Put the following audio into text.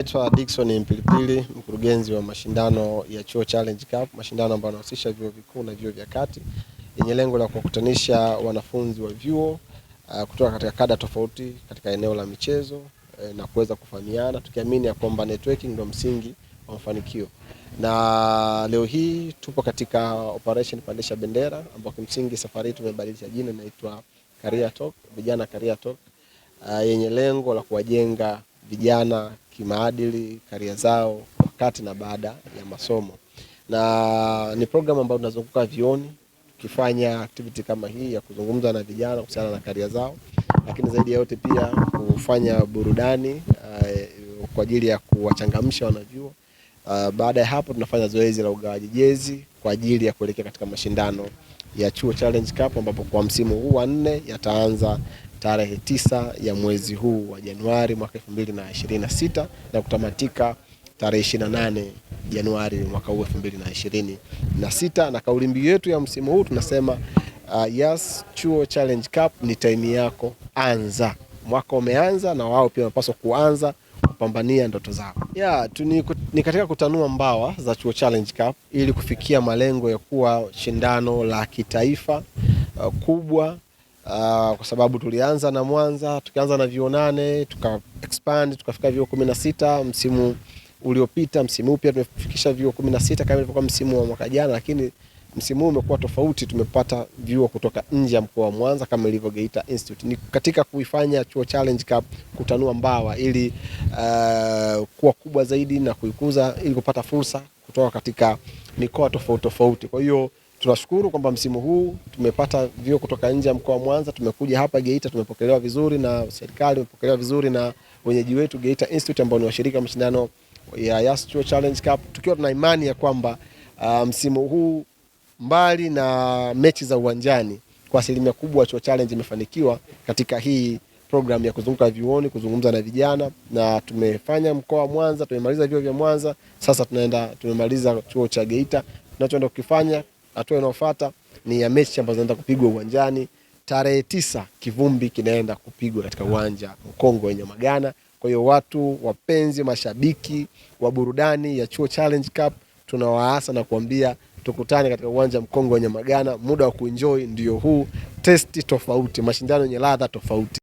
Naitwa Dickson Mpilipili, mkurugenzi wa mashindano ya Chuo Challenge Cup, mashindano ambayo yanahusisha vyuo vikuu na vyuo vya kati yenye lengo la kuwakutanisha wanafunzi wa vyuo kutoka katika kada tofauti katika eneo la michezo na kuweza kufahamiana, tukiamini ya kwamba networking ndio msingi wa mafanikio. Na leo hii tupo katika operation Pandisha Bendera, ambapo kimsingi safari tumebadilisha jina, inaitwa Career Talk, vijana Career Talk, yenye lengo la kuwajenga vijana kimaadili, karia zao wakati na baada ya masomo. Na ni program ambayo tunazunguka vioni tukifanya activity kama hii ya kuzungumza na vijana kuhusiana na karia zao, lakini zaidi ya yote pia kufanya burudani kwa ajili ya kuwachangamsha wanavyuo. Baada ya hapo tunafanya zoezi la ugawaji jezi kwa ajili ya kuelekea katika mashindano ya Chuo Challenge Cup, ambapo kwa msimu huu wa 4 yataanza tarehe 9 ya mwezi huu wa Januari mwaka 2026 na kutamatika tarehe 28 Januari mwaka huu 2026. Na kauli mbiu yetu ya msimu huu tunasema yes, Chuo Challenge Cup ni time yako, anza. Mwaka umeanza na wao pia wanapaswa kuanza kupambania ndoto zao. Ni katika kutanua mbawa za Chuo Challenge Cup ili kufikia malengo ya kuwa shindano la kitaifa kubwa. Kwa sababu tulianza na Mwanza, tukaanza na vyuo 8, tuka expand tukafika vyuo 16 msimu uliopita. Msimu huu pia tumefikisha vyuo 16 kama ilivyokuwa msimu wa mwaka jana, lakini msimu huu umekuwa tofauti, tumepata vyuo kutoka nje ya mkoa wa Mwanza kama ilivyo Geita Institute. Ni katika kuifanya Chuo Challenge Cup kutanua mbawa ili kuwa kubwa zaidi na kuikuza ili kupata fursa kutoka katika mikoa tofauti tofauti. Kwa hiyo tunashukuru kwamba msimu huu tumepata vyuo kutoka nje ya mkoa wa Mwanza, tumekuja hapa Geita, tumepokelewa vizuri na serikali, tumepokelewa vizuri na wenyeji wetu Geita Institute ambao ni washirika mashindano ya Yas Chuo Challenge Cup, tukiwa tuna imani ya kwamba msimu huu mbali na mechi za uwanjani, kwa asilimia kubwa Chuo Challenge imefanikiwa katika hii program ya kuzunguka vyuoni, kuzungumza na vijana, na tumefanya mkoa wa Mwanza, tumemaliza vyuo vya Mwanza, sasa tumemaliza chuo cha Geita. Tunachoenda kukifanya, hatua inayofuata ni ya mechi ambazo zinaenda kupigwa uwanjani. Tarehe 9 kivumbi kinaenda kupigwa katika uwanja Mkongo wenye Magana. Kwa hiyo watu wapenzi, mashabiki wa burudani ya Chuo Challenge Cup, tunawaasa na kuambia tukutane katika uwanja Mkongo wenye Magana. Muda wa kuenjoy ndio huu, testi tofauti, mashindano yenye ladha tofauti.